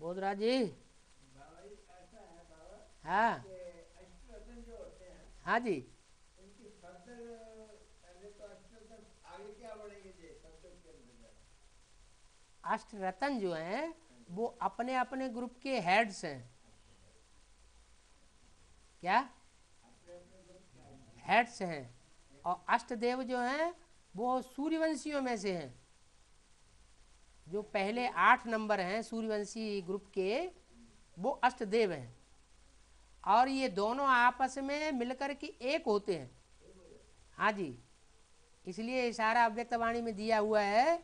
बोधराज जी। हाँ हाँ जी। अष्ट रत्न जो हैं वो अपने अपने ग्रुप के हेड्स हैं। क्या हेड्स हैं? और अष्टदेव जो हैं वो सूर्यवंशियों में से हैं। जो पहले 8 नंबर हैं सूर्यवंशी ग्रुप के, वो अष्टदेव हैं। और ये दोनों आपस में मिलकर के एक होते हैं। हाँ जी, इसलिए इशारा अव्यक्तवाणी में दिया हुआ है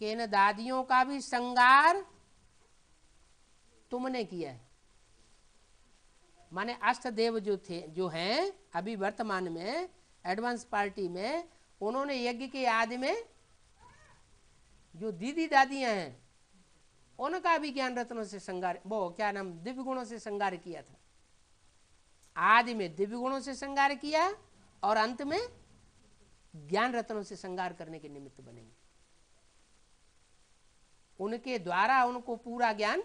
कि इन दादियों का भी श्रृंगार तुमने किया है। माने अष्टदेव जो थे, जो हैं अभी वर्तमान में एडवांस पार्टी में, उन्होंने यज्ञ के आदि में जो दीदी दादियां हैं उनका भी ज्ञान रत्नों से श्रृंगार, वो क्या नाम, दिव्य गुणों से श्रृंगार किया था। आदि में दिव्य गुणों से श्रृंगार किया और अंत में ज्ञान रत्नों से श्रृंगार करने के निमित्त बनेंगे। उनके द्वारा उनको पूरा ज्ञान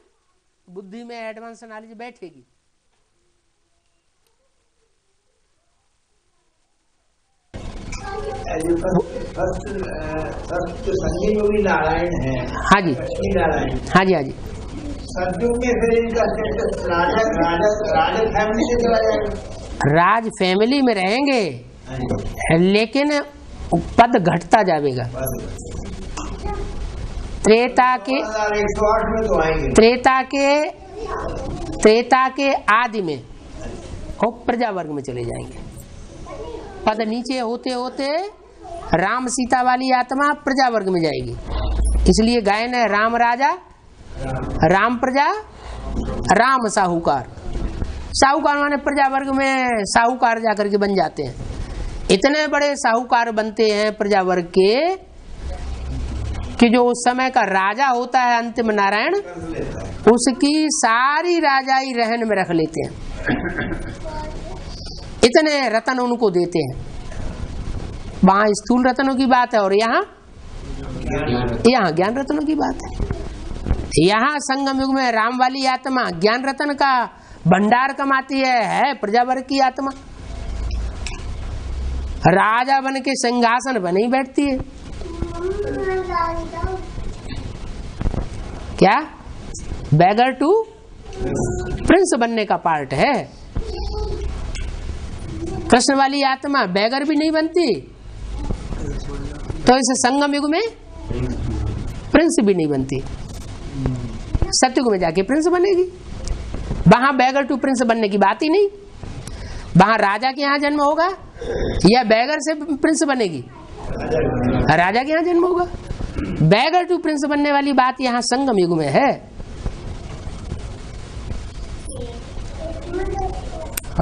बुद्धि में एडवांस नॉलेज बैठेगी। जो संजय योगी नारायण है, हाँ जी नारायण, हाँ जी हाँ जी, सतयुग में फिर इनका राज फैमिली से चला जाएगा। राज फैमिली में रहेंगे लेकिन पद घटता जाएगा। त्रेता के 108 में तो आएंगे। त्रेता के आदि में वो प्रजा वर्ग में चले जाएंगे। पद नीचे होते होते राम सीता वाली आत्मा प्रजा वर्ग में जाएगी। इसलिए गायन है राम राजा, राम प्रजा, राम साहूकार। साहूकार माने प्रजा वर्ग में साहूकार जाकर के बन जाते हैं। इतने बड़े साहूकार बनते हैं प्रजा वर्ग के कि जो उस समय का राजा होता है अंतिम नारायण, उसकी सारी राजाई रहन में रख लेते हैं। इतने रतन उनको देते हैं। वहां स्थूल रत्नों की बात है और यहाँ ज्ञान रत्नों की बात है। यहाँ संगम युग में राम वाली आत्मा ज्ञान रत्न का भंडार कमाती है प्रजा वर्ग की आत्मा। राजा बन के सिंहासन बने ही बैठती है। क्या बैगर टू प्रिंस बनने का पार्ट है। कृष्ण वाली आत्मा बैगर भी नहीं बनती, तो इस संगम युग में प्रिंस भी नहीं बनती। सतयुग में जाके प्रिंस बनेगी। वहां बैगर टू प्रिंस बनने की बात ही नहीं। वहां राजा के यहाँ जन्म होगा या बैगर से प्रिंस बनेगी? राजा के यहाँ जन्म होगा। बैगर टू प्रिंस बनने वाली बात यहाँ संगम युग में है।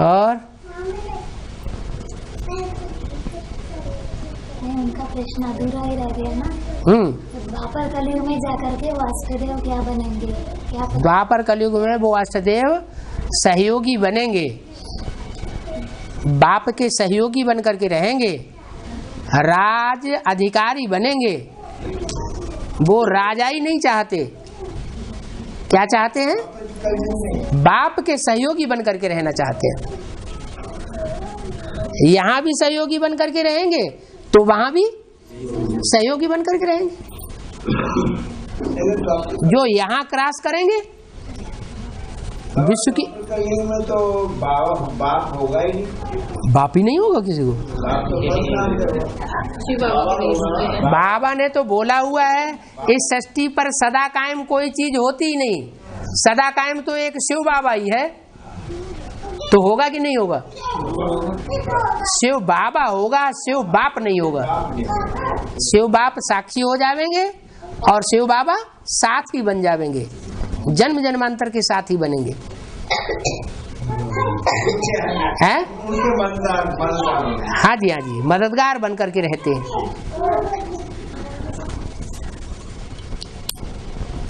और उनका प्रश्न अधूरा ही रह गया ना। द्वापर कलयुग में जाकर के वो अष्टदेव क्या बनेंगे? क्या द्वापर कलयुग में वो अष्टदेव सहयोगी बनेंगे, बाप के सहयोगी बन करके रहेंगे, राज अधिकारी बनेंगे। वो राजा ही नहीं चाहते, क्या चाहते हैं? बाप के सहयोगी बन करके रहना चाहते हैं। यहाँ भी सहयोगी बन करके रहेंगे तो वहां भी सहयोगी बन करके रहेंगे। जो यहाँ क्रॉस करेंगे विश्व की में तो बाप होगा ही नहीं। बाप ही नहीं होगा किसी को। बाबा ने तो बोला हुआ है इस सृष्टि पर सदा कायम कोई चीज होती ही नहीं। सदा कायम तो एक शिव बाबा ही है, तो होगा कि नहीं होगा? शिव बाबा होगा, शिव बाप नहीं होगा। शिव बाप साक्षी हो जाएंगे और शिव बाबा साथी बन जाएंगे, जन्म जन्मांतर के साथ ही बनेंगे। हैं? हाँ जी हाँ जी, मददगार बन करके रहते हैं।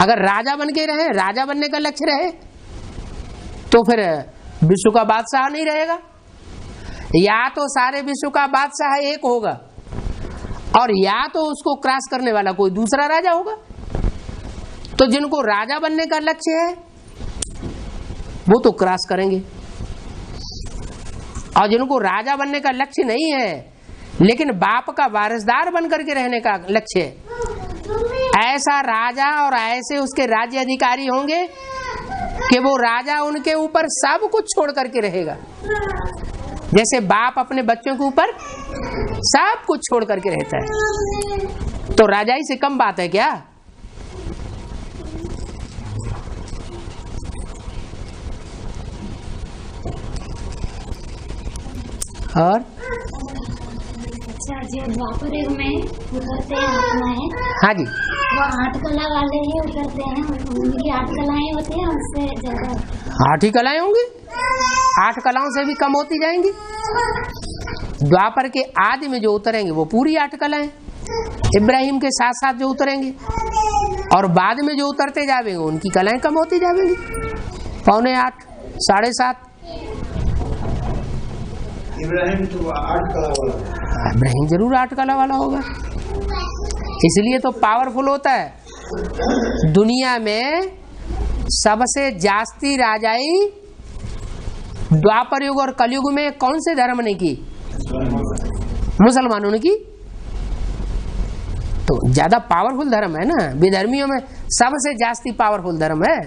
अगर राजा बन के रहे, राजा बनने का लक्ष्य रहे, तो फिर विश्व का बादशाह नहीं रहेगा। या तो सारे विश्व का बादशाह एक होगा और या तो उसको क्रॉस करने वाला कोई दूसरा राजा होगा। तो जिनको राजा बनने का लक्ष्य है वो तो क्रॉस करेंगे, और जिनको राजा बनने का लक्ष्य नहीं है लेकिन बाप का वारिसदार बन करके रहने का लक्ष्य है, ऐसा राजा और ऐसे उसके राज्य अधिकारी होंगे कि वो राजा उनके ऊपर सब कुछ छोड़ करके रहेगा। जैसे बाप अपने बच्चों के ऊपर सब कुछ छोड़ करके रहता है, तो राजाई से कम बात है क्या? और अच्छा, जो द्वापर युग में उतरते हैं आत्माएं, हाँ जी, वो 8 कला वाले ही उतरते हैं, उनकी 8 कलाएं होती हैं, उससे ज्यादा 8 ही कलाएं होंगी, 8 कलाओं से भी कम होती जाएंगी। द्वापर के आदि में जो उतरेंगे वो पूरी 8 कलाएं, इब्राहिम के साथ साथ जो उतरेंगे, और बाद में जो उतरते जाएंगे उनकी कलाएं कम होती जाएंगी, 7:45, 7:30। इब्राहिम तो 8 कला वाला, इब्राहिम जरूर 8 कला वाला होगा, इसलिए तो पावरफुल होता है। दुनिया में सबसे जास्ती राजाई द्वापर युग और कलयुग में कौन से धर्म ने की? मुसलमानों ने की। तो ज्यादा पावरफुल धर्म है ना, विधर्मियों में सबसे जास्ती पावरफुल धर्म है।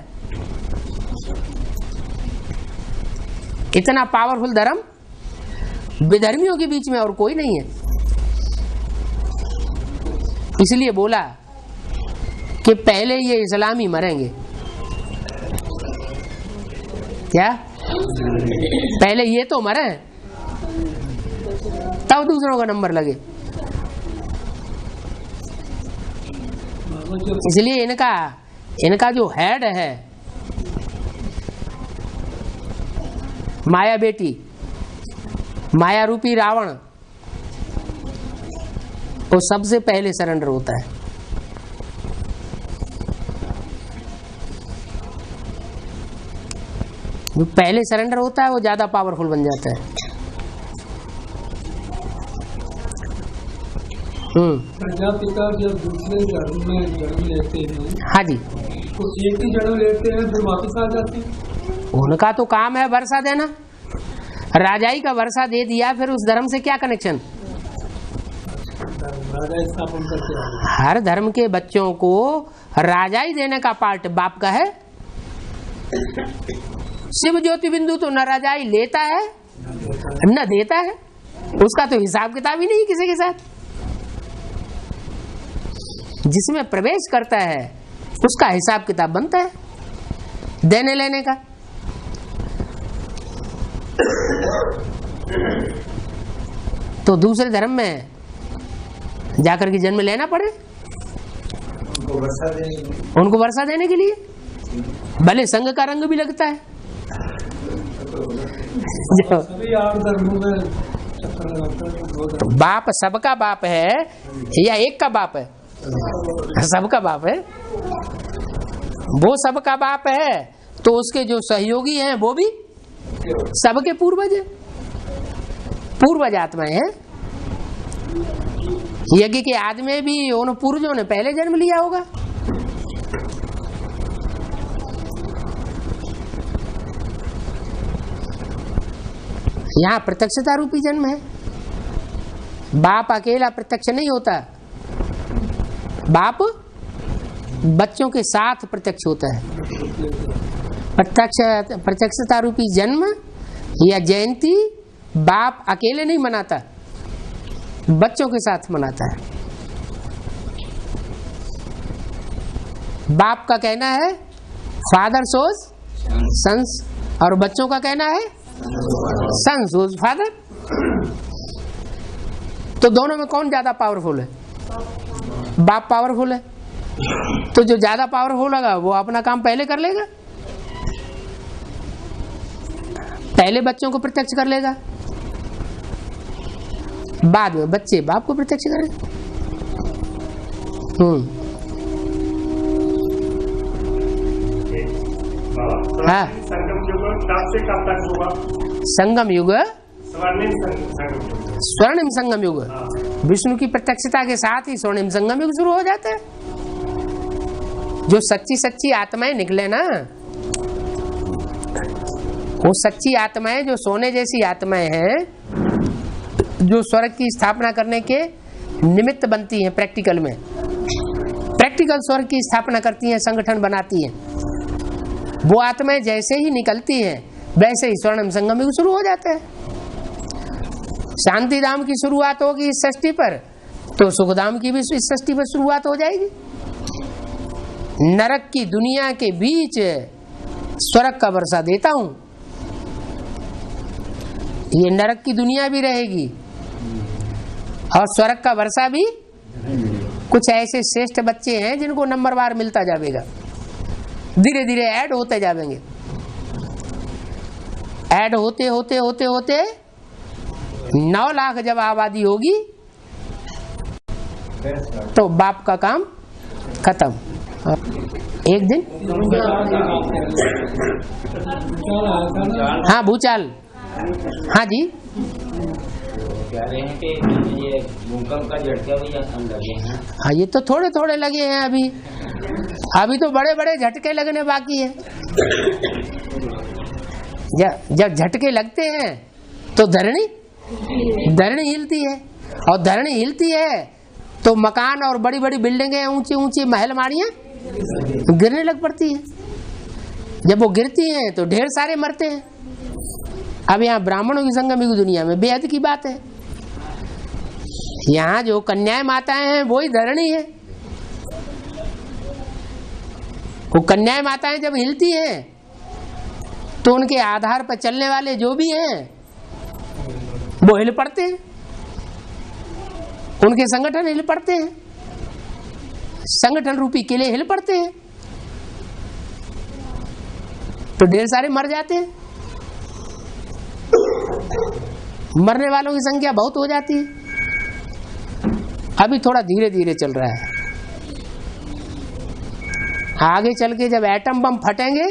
इतना पावरफुल धर्म विधर्मियों के बीच में और कोई नहीं है। इसलिए बोला कि पहले ये इस्लामी मरेंगे। क्या? पहले ये तो मरे तब दूसरों का नंबर लगे। इसलिए इनका जो हेड है माया बेटी, माया रूपी रावण, वो सबसे पहले सरेंडर होता है। जो पहले सरेंडर होता है वो ज्यादा पावरफुल बन जाता है। प्रजापिता जब दूसरे धर्म में जन्म लेते हैं, हाँ जी, तो एक ही जन्म लेते हैं फिर वापस आ जाते हैं। उनका तो काम है वर्षा देना। राजाई का वर्षा दे दिया, फिर उस धर्म से क्या कनेक्शन? राजा स्थापन करते हैं। हर धर्म के बच्चों को राजाई देने का पार्ट बाप का है। शिव ज्योति बिंदु तो न राजाई लेता है न देता है, उसका तो हिसाब किताब ही नहीं किसी के साथ। जिसमें प्रवेश करता है उसका हिसाब किताब बनता है देने लेने का। तो दूसरे धर्म में जाकर के जन्म लेना पड़े उनको वर्षा देने के लिए, भले संघ का रंग भी लगता है। सभी 8 धर्मों में चक्कर लगाता है। तो बाप सबका बाप है या एक का बाप है? सबका बाप है। वो सबका बाप है तो उसके जो सहयोगी हैं वो भी सबके पूर्वज है, पूर्वज आत्माएं हैं। यज्ञ के आदि में भी उन पूर्वजों ने पहले जन्म लिया होगा। यहाँ प्रत्यक्षता रूपी जन्म है। बाप अकेला प्रत्यक्ष नहीं होता, बाप बच्चों के साथ प्रत्यक्ष होता है। प्रत्यक्षता रूपी जन्म या जयंती बाप अकेले नहीं मनाता, बच्चों के साथ मनाता है। बाप का कहना है फादर सोज सन्स, और बच्चों का कहना है सन सोज फादर। तो दोनों में कौन ज्यादा पावरफुल है? बाप पावरफुल है, तो जो ज्यादा पावरफुल होगा वो अपना काम पहले कर लेगा, पहले बच्चों को प्रत्यक्ष कर लेगा, बाद में बच्चे बाप को प्रत्यक्ष करेंगे। हाँ, संगम युग, स्वर्णिम संगम युग, विष्णु की प्रत्यक्षता के साथ ही स्वर्णिम संगम युग शुरू हो जाता है। जो सच्ची सच्ची आत्माएं निकले ना, वो सच्ची आत्माएं जो सोने जैसी आत्माएं हैं, जो स्वर्ग की स्थापना करने के निमित्त बनती हैं, प्रैक्टिकल में प्रैक्टिकल स्वर्ग की स्थापना करती हैं, संगठन बनाती हैं, वो आत्माएं जैसे ही निकलती हैं वैसे ही स्वर्णिम संगम युग शुरू हो जाता है। शांतिधाम की शुरुआत होगी इस षष्ठी पर, तो सुखधाम की भी इस षष्ठी पर शुरुआत हो जाएगी। नरक की दुनिया के बीच स्वर्ग का वर्षा देता हूं, ये नरक की दुनिया भी रहेगी और स्वर्ग का वर्षा भी। कुछ ऐसे श्रेष्ठ बच्चे हैं जिनको नंबरवार मिलता जाएगा, धीरे धीरे ऐड होते जाएंगे। ऐड होते होते होते होते 9 लाख जब आबादी होगी तो बाप का काम खत्म। एक दिन हाँ भूचाल, हाँ जी, कह रहे हैं कि ये भूकंप का झटका भी लगे हैं। हाँ ये तो थोड़े थोड़े लगे हैं अभी तो बड़े बड़े झटके लगने बाकी है। जब झटके लगते हैं तो धरणी हिलती है, और धरणी हिलती है तो मकान और बड़ी बड़ी बिल्डिंगें, ऊंची ऊंची महल माड़ियां गिरने लग पड़ती है। जब वो गिरती हैं तो ढेर सारे मरते हैं। अब यहाँ ब्राह्मणों की संगम युग दुनिया में बेहद की बात है। यहाँ जो कन्याएं माताएं हैं वही धरणी है। वो कन्याएं माताएं जब हिलती हैं तो उनके आधार पर चलने वाले जो भी हैं वो हिल पड़ते हैं, उनके संगठन हिल पड़ते हैं, संगठन रूपी किले हिल पड़ते हैं, तो ढेर सारे मर जाते हैं। मरने वालों की संख्या बहुत हो जाती है। अभी थोड़ा धीरे धीरे चल रहा है, आगे चल के जब एटम बम फटेंगे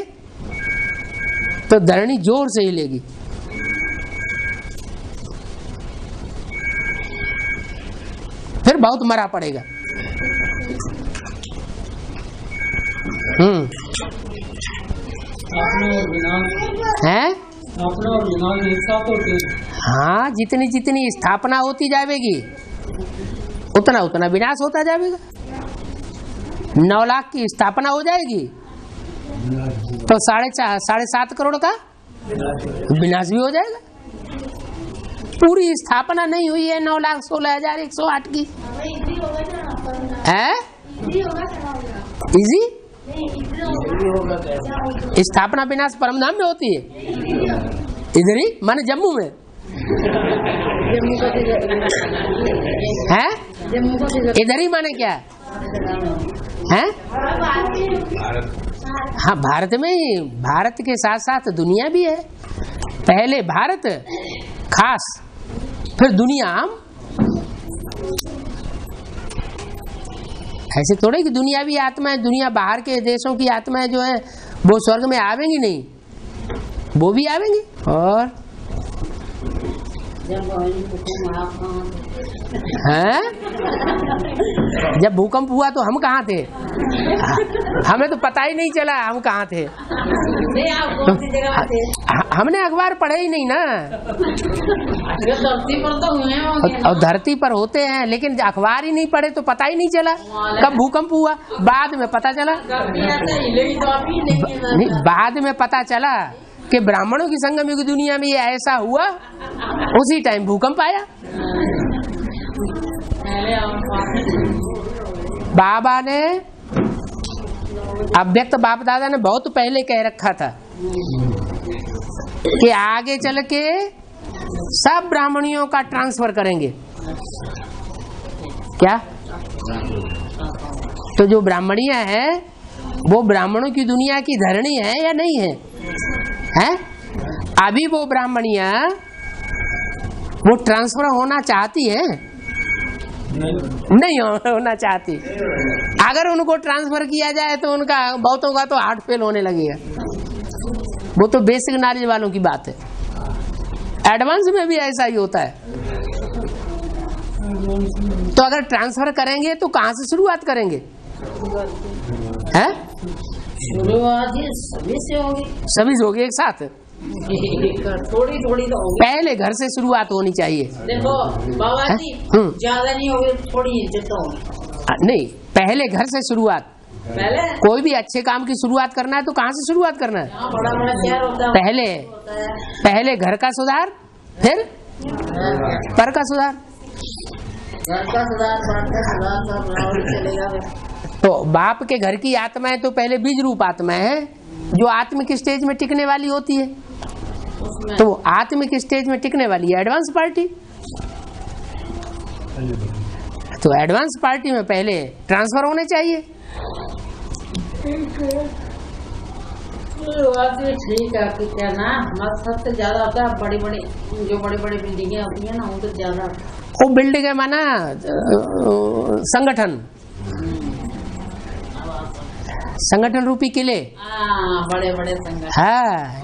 तो धरणी जोर से हिलेगी। फिर बहुत मरा पड़ेगा। है हाँ, जितनी जितनी स्थापना होती जाएगी उतना उतना विनाश होता जाएगा। 9 लाख की स्थापना हो जाएगी तो 7.5 करोड़ का विनाश भी हो जाएगा। पूरी स्थापना नहीं हुई है 9,16,108 की है। इजी स्थापना विनाश परमधाम में होती है, इधर ही माने जम्मू में है। इधर ही माने क्या है? हाँ भारत में ही, भारत के साथ साथ दुनिया भी है। पहले भारत खास, फिर दुनिया आम। ऐसे थोड़े कि दुनिया भी आत्मा है, दुनिया बाहर के देशों की आत्माएं जो है वो स्वर्ग में आवेंगी नहीं, वो भी आवेंगी। और हैं? जब भूकंप हुआ तो हम कहाँ थे? हमें तो पता ही नहीं चला हम कहाँ थे। हमने अखबार पढ़े ही नहीं ना। धरती पर तो हुए होंगे, और धरती पर होते हैं, लेकिन अखबार ही नहीं पढ़े तो पता ही नहीं चला कब भूकंप हुआ। बाद में पता चला, नहीं बाद में पता चला कि ब्राह्मणों की संगम युग दुनिया में ये ऐसा हुआ, उसी टाइम भूकंप आया। बाबा ने, अव्यक्त बाप दादा ने बहुत पहले कह रखा था कि आगे चल के सब ब्राह्मणियों का ट्रांसफर करेंगे। क्या? तो जो ब्राह्मणियां हैं वो ब्राह्मणों की दुनिया की धरणी है या नहीं है? हैं? अभी वो ब्राह्मणियां वो ट्रांसफर होना चाहती हैं? नहीं होना चाहती। अगर उनको ट्रांसफर किया जाए तो उनका बहुतों का तो हार्ट फेल होने लगेगा। वो तो बेसिक नॉलेज वालों की बात है, एडवांस में भी ऐसा ही होता है। तो अगर ट्रांसफर करेंगे तो कहां से शुरुआत करेंगे? हैं? शुरुआत ही सभी से होगी, सभी से होगी एक साथ। थोड़ी थोड़ी तो होगी। पहले घर से शुरुआत होनी चाहिए। देखो बाबा जी, ज्यादा नहीं होगी, थोड़ी इज्जत तो होगी। नहीं, पहले घर से शुरुआत। पहले कोई भी अच्छे काम की शुरुआत करना है तो कहाँ से शुरुआत करना है? यहाँ बड़ा बड़ा शहर होता है, पहले घर का सुधार, फिर पर का सुधार। घर का सुधार, बात का सुधार, सब रावण चलेगा फिर। तो बाप के घर की आत्माएं तो पहले बीज रूप आत्माएं हैं जो आत्मिक स्टेज में टिकने वाली होती है। तो आत्मिक स्टेज में टिकने वाली है एडवांस पार्टी। तो एडवांस पार्टी में पहले ट्रांसफर होने चाहिए। शुरुआत भी ठीक है, आपकी क्या ना मत सबसे ज्यादा होता है बड़ी बड़ी, जो बड़ी बड़ी बिल्डिंगें होती है ना वो तो ज्यादा। वो बिल्डिंग है माना संगठन, संगठन रूपी किले। बड़े बड़े संगठन, हाँ,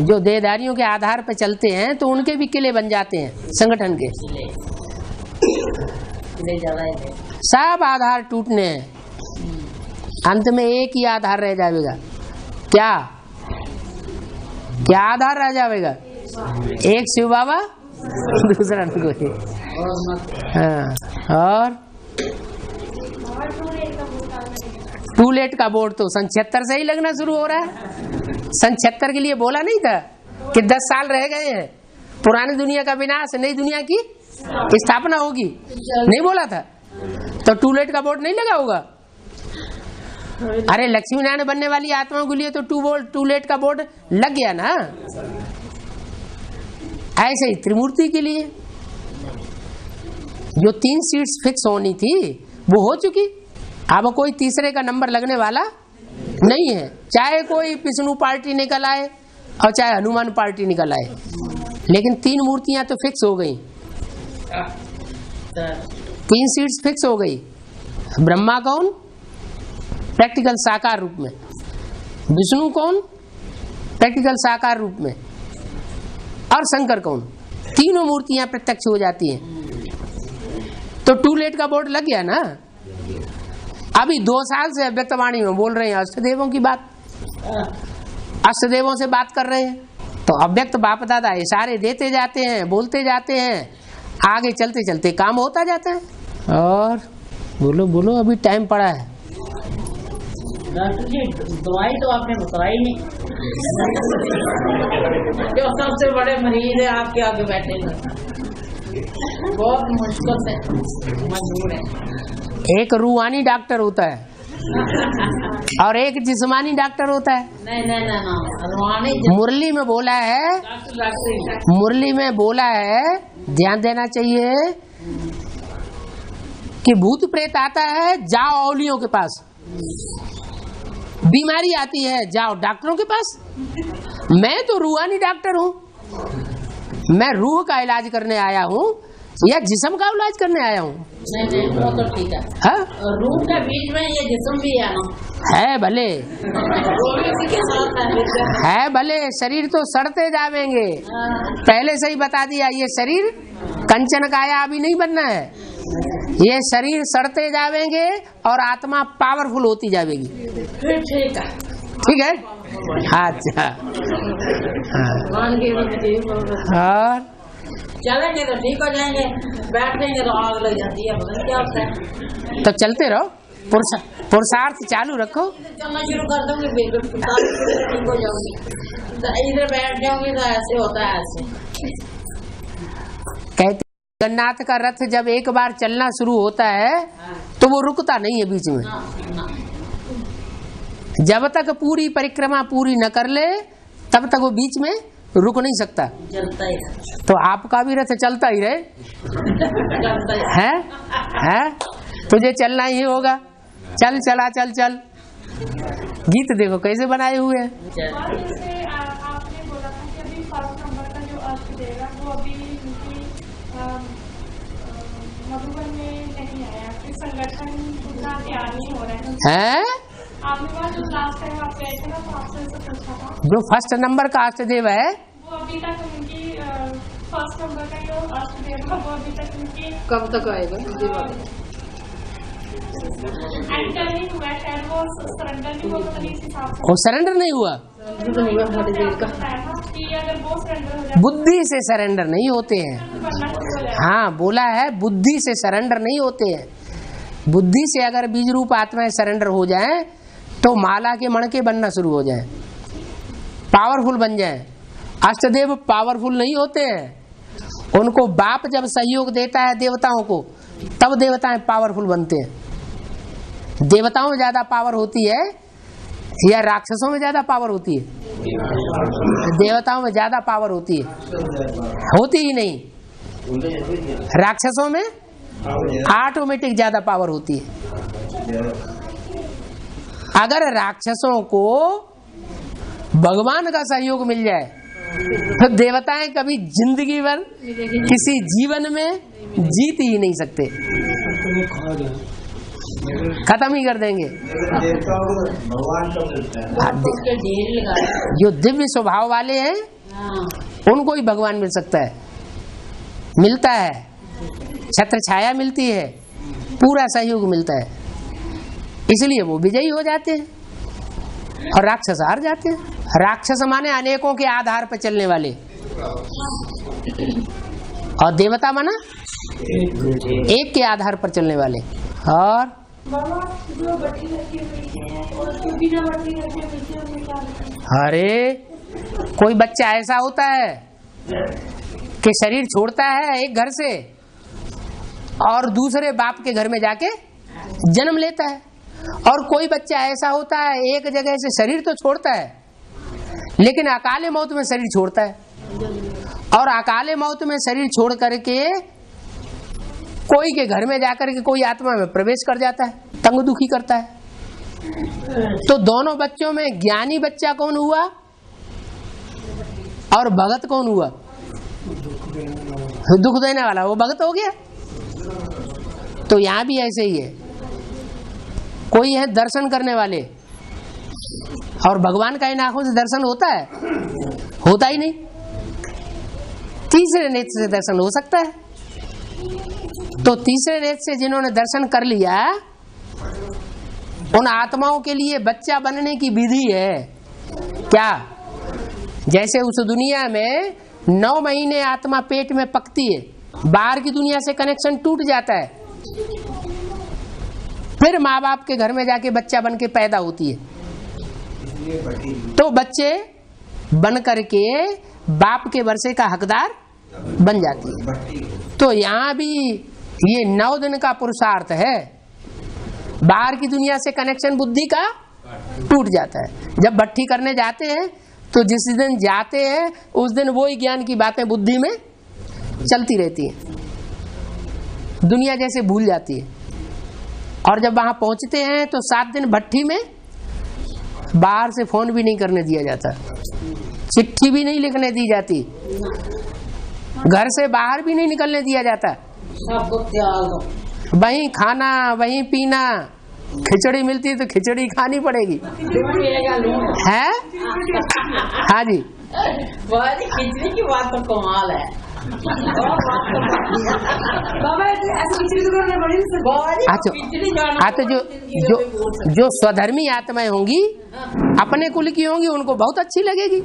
जो देदारियों के आधार पर चलते हैं तो उनके भी किले बन जाते हैं संगठन के। किले ज्यादा है, सब आधार टूटने हैं, अंत में एक ही आधार रह जाएगा। क्या क्या आधार रह जाएगा? एक शिव बाबा, दूसरा कोई। हाँ, और टू लेट का बोर्ड तो सन 76 से ही लगना शुरू हो रहा है। सन 76 के लिए बोला नहीं था कि 10 साल रह गए हैं, पुरानी दुनिया का विनाश, नई दुनिया की स्थापना होगी, नहीं बोला था? तो टू लेट का बोर्ड नहीं लगा होगा? अरे लक्ष्मी नारायण बनने वाली आत्माओं के लिए तो टू लेट का बोर्ड लग गया ना। ऐसे ही त्रिमूर्ति के लिए जो 3 सीट्स फिक्स होनी थी वो हो चुकी। अब कोई तीसरे का नंबर लगने वाला नहीं है, चाहे कोई विष्णु पार्टी निकल आए और चाहे हनुमान पार्टी निकल आए, लेकिन 3 मूर्तियां तो फिक्स हो गई, 3 सीट्स फिक्स हो गई। ब्रह्मा कौन? प्रैक्टिकल साकार रूप में। विष्णु कौन? प्रैक्टिकल साकार रूप में। और शंकर कौन? तीनों मूर्तियां प्रत्यक्ष हो जाती हैं। तो टू लेट का बोर्ड लग गया ना। अभी 2 साल से अव्यक्तवाणी में बोल रहे हैं अष्टदेवों की बात, अष्टदेवों से बात कर रहे हैं। तो अव्यक्त बाप दादा इशारे देते जाते हैं, बोलते जाते हैं, आगे चलते चलते काम होता जाता है। और बोलो बोलो, अभी टाइम पड़ा है। डॉक्टर जी दवाई तो आपने बताई नहीं, जो सबसे बड़े मरीज है आपके आगे बैठे हैं, बहुत मुश्किल से मजबूर है। एक रूहानी डॉक्टर होता है और एक जिस्मानी डॉक्टर होता है। नहीं, मुरली में बोला है, मुरली में बोला है, ध्यान देना चाहिए कि भूत प्रेत आता है जाओ औलियों के पास, बीमारी आती है जाओ डॉक्टरों के पास। मैं तो रूहानी डॉक्टर हूँ, मैं रूह का इलाज करने आया हूँ या जिस्म का इलाज करने आया हूँ? नहीं वो तो ठीक है। हाँ? रूह के बीच में ये जिस्म भी है ना? है भले, है भले, शरीर तो सड़ते जावेंगे। पहले से ही बता दिया, ये शरीर कंचन काया अभी नहीं बनना है, ये शरीर सड़ते जावेंगे और आत्मा पावरफुल होती जाएगी। ठीक है, ठीक है। अच्छा, और चलेंगे तो ठीक हो जाएंगे, बैठेंगे तो आग लग जाती है, पता नहीं क्या होता है। तो चलते रहो, पुरुषार्थ चालू रखो। चलना शुरू कर दूंगी बिल्कुल ठीक हो जाऊंगी। तो इधर बैठ जाऊंगी तो ऐसे होता है, ऐसे कहते जगन्नाथ का रथ जब एक बार चलना शुरू होता है तो वो रुकता नहीं है बीच में। जब तक पूरी परिक्रमा पूरी न कर ले तब तक वो बीच में रुक नहीं सकता। चलता ही तो आपका भी रथ चलता ही रहे, है? तुझे चलना ही होगा। चल चला चल चल। गीत देखो कैसे बनाए हुए हैं। आपने बोला था कि अभी 1 नंबर का जो अर्थ देगा वो अभी मधुबन में नहीं आया, संगठन उतना तैयार नहीं हो रहा है। आपने कहा जो लास्ट टाइम आप गए थे ना तो आपसे पूछा था, जो 1 नंबर का अष्टदेव है वो अभी तक उनकी 1 नंबर का जो अष्टदेव है वो अभी तक उनकी कब तक आएगा? एंटर नहीं हुआ, शायद वो सरेंडर नहीं हुआ, पता नहीं इस हिसाब से वो सरेंडर नहीं हुआ, बताया था कि अगर वो सरेंडर हो जाए बुद्धि से सरेंडर नहीं होते हैं। तो बनना शुरू हो जाएगा। हाँ, बोला है बुद्धि से सरेंडर नहीं होते हैं। बुद्धि से अगर बीज रूप आत्माएं सरेंडर हो जाएं तो माला के मणके बनना शुरू हो जाएं, पावरफुल बन जाएं। अष्टदेव पावरफुल नहीं होते हैं, उनको बाप जब सहयोग देता है देवताओं को, तब देवताएं पावरफुल बनते हैं। देवताओं में ज्यादा पावर होती है या राक्षसों में ज्यादा पावर होती है? देवताओं में ज्यादा पावर होती है, होती ही नहीं। राक्षसों में ऑटोमेटिक ज्यादा पावर होती है। अगर राक्षसों को भगवान का सहयोग मिल जाए तो देवताएं कभी जिंदगी भर किसी जीवन में जीत ही नहीं सकते, खत्म ही कर देंगे। भगवान का मिलता है। जो दिव्य स्वभाव वाले हैं उनको ही भगवान मिल सकता है, मिलता है, छत्र छाया मिलती है, पूरा सहयोग मिलता है, इसलिए वो विजयी हो जाते हैं और राक्षस हार जाते हैं। राक्षस माने अनेकों के आधार पर चलने वाले, और देवता माना एक के आधार पर चलने वाले। और जो बट्टी रखी हुई है और जो बिना बट्टी रखे हुई है उनमें क्या होता है? अरे कोई बच्चा ऐसा होता है कि शरीर छोड़ता है एक घर से और दूसरे बाप के घर में जाके जन्म लेता है, और कोई बच्चा ऐसा होता है एक जगह से शरीर तो छोड़ता है लेकिन अकाले मौत में शरीर छोड़ता है, और अकाले मौत में शरीर छोड़ करके कोई के घर में जाकर के कोई आत्मा में प्रवेश कर जाता है, तंग दुखी करता है। तो दोनों बच्चों में ज्ञानी बच्चा कौन हुआ और भगत कौन हुआ? दुख देने वाला वो भगत हो गया। तो यहाँ भी ऐसे ही है, कोई है दर्शन करने वाले, और भगवान का इन आंखों से दर्शन होता है? होता ही नहीं। तीसरे नेत्र से दर्शन हो सकता है। तो तीसरे नेत्र से जिन्होंने दर्शन कर लिया उन आत्माओं के लिए बच्चा बनने की विधि है क्या? जैसे उस दुनिया में 9 महीने आत्मा पेट में पकती है, बाहर की दुनिया से कनेक्शन टूट जाता है, फिर माँ बाप के घर में जाके बच्चा बन के पैदा होती है। तो बच्चे बन करके बाप के वर्षे का हकदार बन जाती है। तो यहाँ भी ये 9 दिन का पुरुषार्थ है, बाहर की दुनिया से कनेक्शन बुद्धि का टूट जाता है। जब भट्टी करने जाते हैं तो जिस दिन जाते हैं उस दिन वही ज्ञान की बातें बुद्धि में चलती रहती है, दुनिया जैसे भूल जाती है। और जब वहां पहुंचते हैं तो 7 दिन भट्टी में बाहर से फोन भी नहीं करने दिया जाता, चिट्ठी भी नहीं लिखने दी जाती, घर से बाहर भी नहीं निकलने दिया जाता। वहीं खाना वहीं पीना, खिचड़ी मिलती है तो खिचड़ी खानी पड़ेगी है। हाँ जी, खिचड़ी की बात तो कमाल है। अच्छा, तो जो स्वधर्मी आत्माएं होंगी, अपने कुल की होंगी, उनको बहुत अच्छी लगेगी,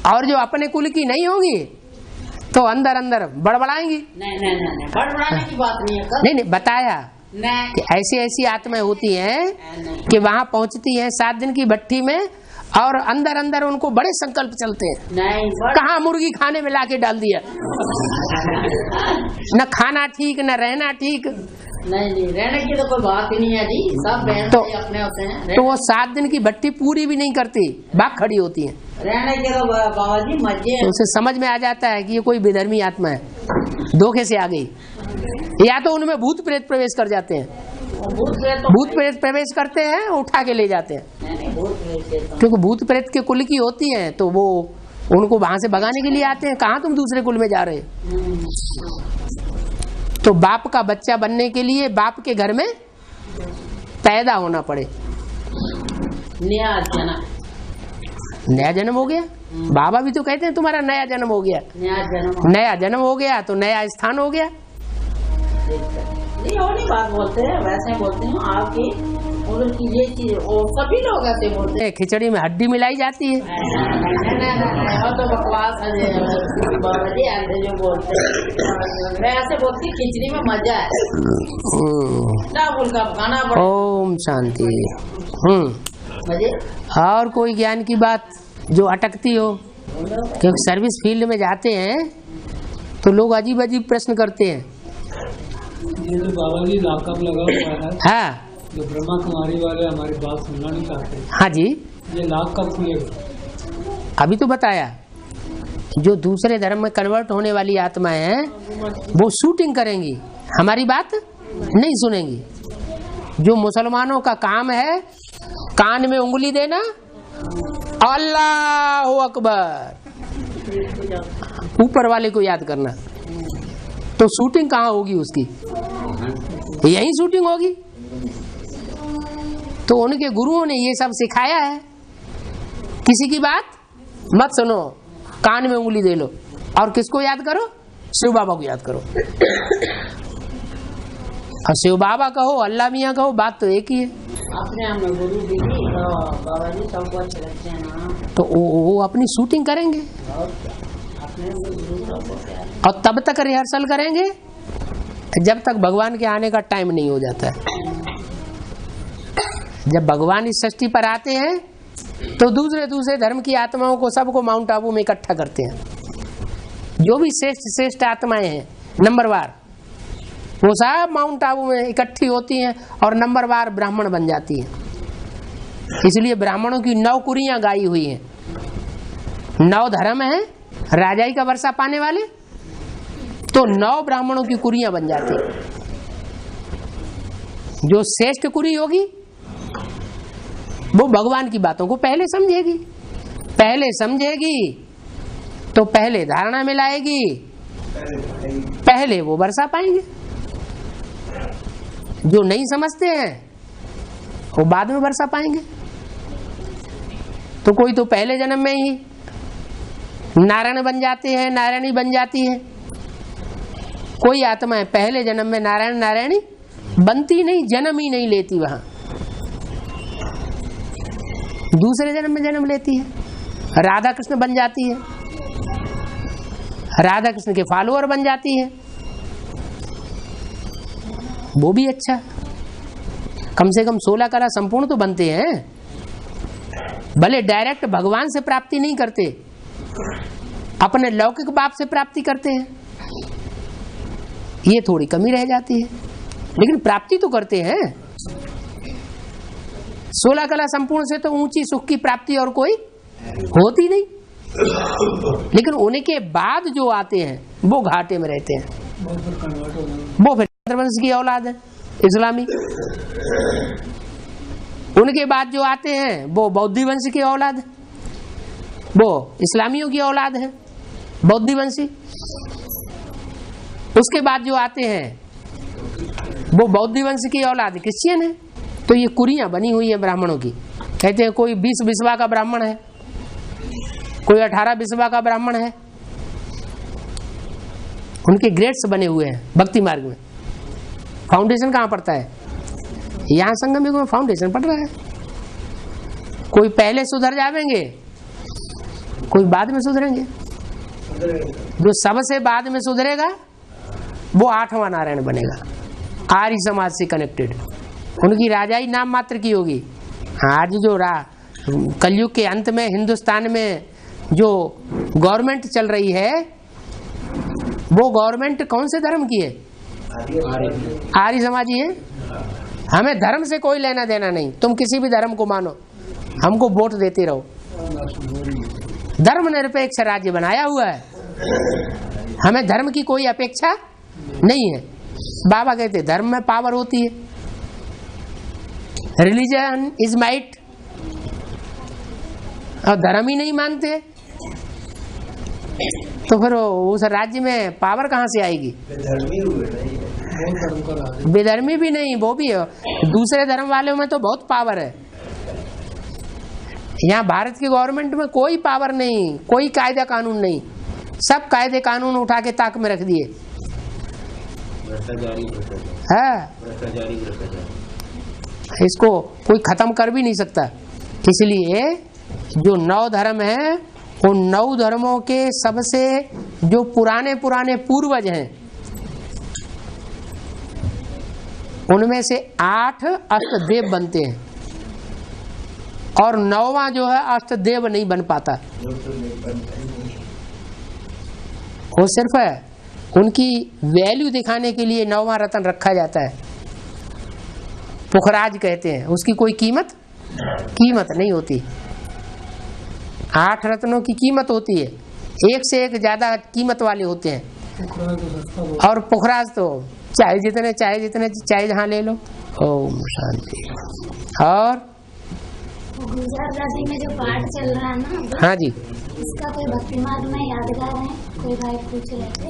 और जो अपने कुल की नहीं होंगी तो अंदर अंदर बड़बड़ाएंगी। नहीं, बड़बड़ाने की बात नहीं है। नहीं, बताया कि ऐसी ऐसी आत्माएं होती हैं कि वहां पहुंचती हैं 7 दिन की भट्टी में, और अंदर अंदर उनको बड़े संकल्प चलते हैं। नहीं, कहाँ मुर्गी खाने में लाके डाल दिया, न खाना ठीक न रहना ठीक। नहीं, रहने की तो कोई बात ही नहीं है जी, सब बहन तो अपने होते हैं। तो वो 7 दिन की भट्टी पूरी भी नहीं करती, बाग खड़ी होती है। रहने के तो बाबा जी मजे तो उसे समझ में आ जाता है कि ये कोई विधर्मी आत्मा है, धोखे से आ गई। या तो उनमें भूत प्रेत प्रवेश कर जाते हैं, भूत प्रेत प्रवेश करते हैं, उठा के ले जाते हैं, क्योंकि भूत प्रेत के कुल की होती है तो वो उनको वहां से भगाने के लिए आते हैं। कहाँ तुम दूसरे कुल में जा रहे? तो बाप का बच्चा बनने के लिए बाप के घर में पैदा होना पड़े। नया जन्म हो गया, बाबा भी तो कहते हैं तुम्हारा नया जन्म हो गया। नया जन्म हो गया तो नया स्थान हो गया। नहीं और नहीं बात बोलते हैं, वैसे बोलते हैं आपकी उधर की ये चीज, और सभी लोग ऐसे बोलते खिचड़ी में हड्डी मिलाई जाती है। हैं। और तो बकवास है बाबा जी, ऐसे जो बोलते हैं। मैं ऐसे बोलती हूँ, खिचड़ी में मजा है ना, फुल्का पकाना पड़े। ओम शांति। मजे और कोई ज्ञान की बात जो अटकती हो? क्योंकि सर्विस फील्ड में जाते हैं तो लोग अजीब अजीब प्रश्न करते हैं। ये जो बाबा जी लॉकअप लगा हुआ है, हाँ जो ब्रह्मा कुमारी वाले हमारी बात सुनना नहीं चाहते, हाँ जी, ये लॉक कब खुलेगा? अभी तो बताया। जो दूसरे धर्म में कन्वर्ट होने वाली आत्माएं हैं वो शूटिंग करेंगी, हमारी बात नहीं सुनेंगी। जो मुसलमानों का काम है कान में उंगली देना, अल्लाह अकबर, ऊपर वाले को याद करना, तो शूटिंग कहाँ होगी उसकी? यही शूटिंग होगी। तो उनके गुरुओं ने ये सब सिखाया है, किसी की बात मत सुनो, कान में उंगली दे लो, और किसको याद करो? शिव बाबा को याद करो। और शिव बाबा कहो, अल्लाह मियाँ कहो, बात तो एक ही है। अपने हम गुरु जी बाबा जी सबको अच्छे लगते हैं ना, तो वो अपनी शूटिंग करेंगे अपने गुरु सबको प्यार। और तब तक रिहर्सल करेंगे जब तक भगवान के आने का टाइम नहीं हो जाता है। जब भगवान इस सृष्टि पर आते हैं तो दूसरे दूसरे धर्म की आत्माओं को सबको माउंट आबू में इकट्ठा करते हैं। जो भी श्रेष्ठ श्रेष्ठ आत्माएं हैं नंबरवार, वो सब माउंट आबू में इकट्ठी होती हैं और नंबरवार ब्राह्मण बन जाती हैं। इसलिए ब्राह्मणों की 9 कुरियां गाई हुई हैं। 9 धर्म है राजाई का वर्षा पाने वाले, तो 9 ब्राह्मणों की कुरियां बन जाती हैं। जो श्रेष्ठ कुरी होगी वो भगवान की बातों को पहले समझेगी, पहले समझेगी तो पहले धारणा में लाएगी, पहले वो वर्षा पाएंगे। जो नहीं समझते हैं वो बाद में वर्षा पाएंगे। तो कोई तो पहले जन्म में ही नारायण बन जाते हैं, नारायणी बन जाती है। कोई आत्माएं पहले जन्म में नारायण नारायणी बनती नहीं, जन्म ही नहीं लेती, वहां दूसरे जन्म में जन्म लेती है, राधा कृष्ण बन जाती है, राधा कृष्ण के फॉलोअर बन जाती है। वो भी अच्छा, कम से कम 16 कला संपूर्ण तो बनते हैं। भले डायरेक्ट भगवान से प्राप्ति नहीं करते, अपने लौकिक बाप से प्राप्ति करते हैं, ये थोड़ी कमी रह जाती है, लेकिन प्राप्ति तो करते हैं। 16 कला संपूर्ण से तो ऊंची सुख की प्राप्ति और कोई होती नहीं, लेकिन उनके बाद जो आते हैं वो घाटे में रहते हैं। वो फिर वंश की औलाद है, इस्लामी। उनके बाद जो आते हैं वो बौद्धि वंश की औलाद है, वो इस्लामियों की औलाद है, बौद्धि वंशी। उसके बाद जो आते हैं वो बौद्धि वंश की औलाद क्रिश्चियन है। तो ये कुरियां बनी हुई है ब्राह्मणों की। कहते हैं कोई 20 बिस्वा का ब्राह्मण है, कोई 18 बिस्वा का ब्राह्मण है। उनके ग्रेड्स बने हुए हैं भक्ति मार्ग में। फाउंडेशन कहाँ पड़ता है? यहाँ संगम युग में फाउंडेशन पड़ रहा है। कोई पहले सुधर जाएंगे, कोई बाद में सुधरेंगे। जो सबसे बाद में सुधरेगा वो 8वां नारायण बनेगा, आर्य समाज से कनेक्टेड। उनकी राजाई नाम मात्र की होगी। आज जो कलयुग के अंत में हिंदुस्तान में जो गवर्नमेंट चल रही है, वो गवर्नमेंट कौन से धर्म की है? आर्य समाजी है। हमें धर्म से कोई लेना देना नहीं, तुम किसी भी धर्म को मानो, हमको वोट देते रहो। धर्म निरपेक्ष राज्य बनाया हुआ है, हमें धर्म की कोई अपेक्षा नहीं है। बाबा कहते धर्म में पावर होती है, रिलीजन इज माइट, और धर्म ही नहीं मानते तो फिर उस राज्य में पावर कहाँ से आएगी? बेधर्मी भी नहीं, वो भी है। दूसरे धर्म वालों में तो बहुत पावर है। यहाँ भारत की गवर्नमेंट में कोई पावर नहीं, कोई कायदा कानून नहीं, सब कायदे कानून उठा के ताक में रख दिए। है, भ्रष्टाचारी इसको कोई खत्म कर भी नहीं सकता। इसलिए जो 9 धर्म है, उन 9 धर्मों के सबसे जो पुराने पुराने पूर्वज हैं, उनमें से 8 अष्टदेव बनते हैं और 9वां जो है अष्टदेव नहीं बन पाता। वो सिर्फ है उनकी वैल्यू दिखाने के लिए 9वां रत्न रखा जाता है, पुखराज कहते हैं, उसकी कोई कीमत नहीं होती। 8 रत्नों की कीमत होती है, एक से एक ज्यादा कीमत वाले होते हैं। और पुखराज तो चाहे जितने चाहे जहाँ ले लो। ओम शांति। और गुलजार दादी में जो पाठ चल रहा है ना, हाँ जी, इसका कोई भक्ति मार्ग में यादगार है? कोई भाई पूछ रहे थे।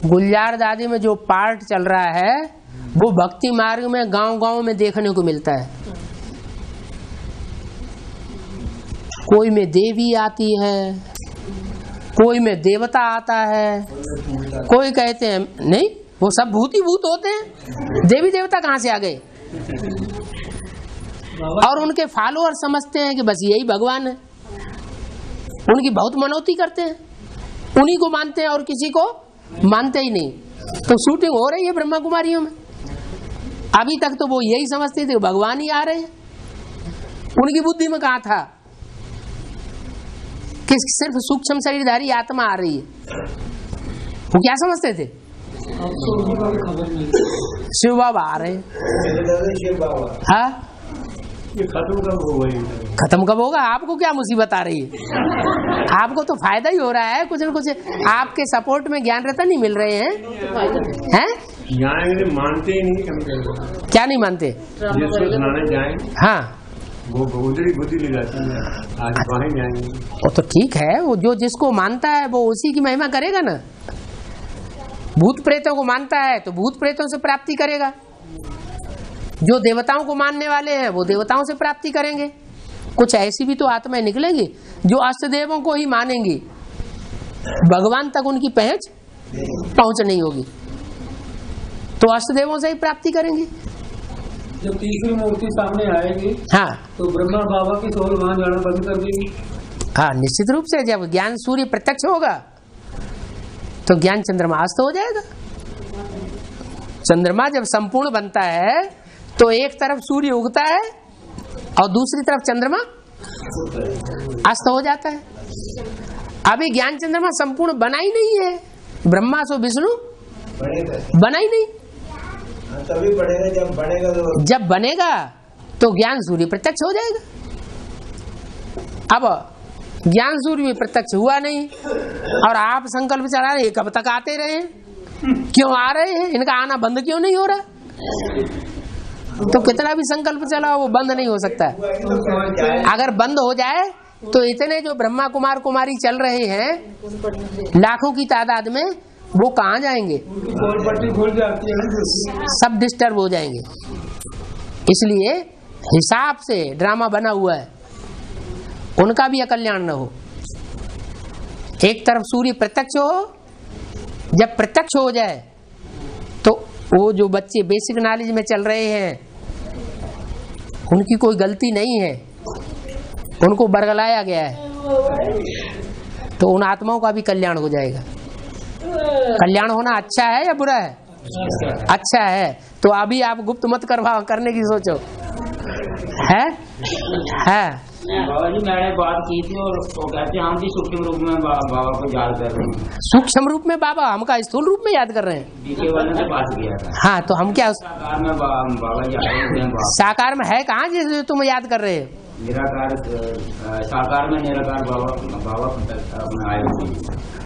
गुलजार दादी में जो पाठ चल रहा है वो भक्ति मार्ग में गांव-गांव में देखने को मिलता है। कोई में देवी आती है, कोई में देवता आता है, कोई कहते हैं नहीं वो सब भूत ही भूत होते हैं, देवी देवता कहाँ से आ गए। और उनके फॉलोअर समझते हैं कि बस यही भगवान है, उनकी बहुत मनौती करते हैं, उन्हीं को मानते हैं और किसी को मानते ही नहीं। तो शूटिंग हो रही है ब्रह्मा कुमारियों में, अभी तक तो वो यही समझते थे भगवान ही आ रहे हैं। उनकी बुद्धि में कहा था कि सिर्फ सूक्ष्म शरीरधारी आत्मा आ रही है। वो क्या समझते थे? शिव बाबा आ रहे हैं। हाँ, ये खत्म कब होगा? खत्म कब होगा? आपको क्या मुसीबत आ रही है? आपको तो फायदा ही हो रहा है, कुछ न कुछ आपके सपोर्ट में ज्ञान रतन नहीं मिल रहे हैं। मानते ही नहीं। क्या नहीं मानते? जिसको सुनाने जाएं, हाँ, वो उधरी बुद्धि ले जाती है, आज वहीं जाएंगे। वो तो ठीक है, वो जो जिसको मानता है वो उसी की महिमा करेगा ना। भूत प्रेतों को मानता है तो भूत प्रेतों से प्राप्ति करेगा, जो देवताओं को मानने वाले हैं वो देवताओं से प्राप्ति करेंगे। कुछ ऐसी भी तो आत्माएं निकलेंगी जो अष्टदेवों को ही मानेंगी, भगवान तक उनकी पहुंच नहीं होगी, तो अष्टदेवों से ही प्राप्ति करेंगी। जब तीसरी मूर्ति सामने आएगी, हाँ, तो ब्रह्मा बाबा की सोल वहां जाना बंद कर देगी। हाँ, निश्चित रूप से जब ज्ञान सूर्य प्रत्यक्ष होगा तो ज्ञान चंद्रमा अस्त हो जाएगा। चंद्रमा जब संपूर्ण बनता है तो एक तरफ सूर्य उगता है और दूसरी तरफ चंद्रमा अस्त हो जाता है। अभी ज्ञान चंद्रमा संपूर्ण बना ही नहीं है, ब्रह्मा सो विष्णु बना ही नहीं। तभी बढ़ेगा, जब बनेगा तो ज्ञान सूर्य प्रत्यक्ष हो जाएगा। अब ज्ञान सूर्य में प्रत्यक्ष हुआ नहीं और आप संकल्प चला रहे, कब तक आते रहे? क्यों आ रहे हैं? इनका आना बंद क्यों नहीं हो रहा? तो कितना भी संकल्प चला वो बंद नहीं हो सकता। अगर बंद हो जाए तो इतने जो ब्रह्मा कुमार कुमारी चल रहे हैं लाखों की तादाद में, वो कहाँ जाएंगे? सब डिस्टर्ब हो जाएंगे। इसलिए हिसाब से ड्रामा बना हुआ है, उनका भी अकल्याण न हो। एक तरफ सूर्य प्रत्यक्ष हो, जब प्रत्यक्ष हो जाए तो वो जो बच्चे बेसिक नॉलेज में चल रहे हैं उनकी कोई गलती नहीं है, उनको बरगलाया गया है, तो उन आत्माओं का भी कल्याण हो जाएगा। कल्याण होना अच्छा है या बुरा है? अच्छा है। तो अभी आप गुप्त मत करने की सोचो, है? बाबा जी मैंने बात की थी और वो कहते हैं हम भी सूक्ष्म रूप में बाबा को याद कर रहे हैं। सूक्ष्म रूप में बाबा, हमका स्थूल रूप में याद कर रहे हैं। बीके वाले से बात किया था। हाँ, तो हम क्या साकार में बाबा जी आए हुए हैं। साकार में है कहाँ जिसे तुम याद कर रहे हो? निराकार, साकार में निराकार बाबा अपने आए हुए हैं।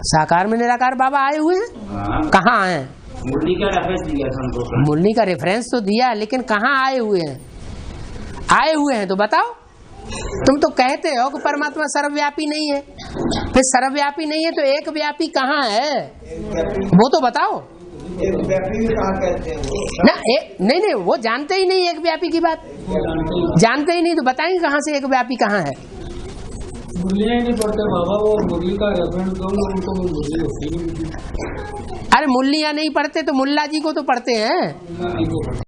साकार में निराकार बाबा आए हुए हैं? हाँ, कहाँ आए? मुरली का रेफरेंस दिया था हमको। मुरली का रेफरेंस तो दिया, लेकिन कहाँ आए हुए हैं? आए हुए हैं तो बताओ। तुम तो कहते हो कि परमात्मा सर्वव्यापी नहीं है, फिर सर्वव्यापी नहीं है तो एक व्यापी कहाँ है वो तो बताओ। एक व्यापी भी कहाँ कहते हैं वो? ना नहीं, वो जानते ही नहीं एक व्यापी की बात, जानते ही नहीं तो बताएंगे कहाँ से एक व्यापी कहाँ है? मुरलियाँ ही नहीं पढ़ते बाबा, वो मुरली का रेफरेंस दो उनको, मुरली होती नहीं। अरे मुल्लियाँ नहीं पढ़ते तो मुल्ला जी को तो पढ़ते हैं।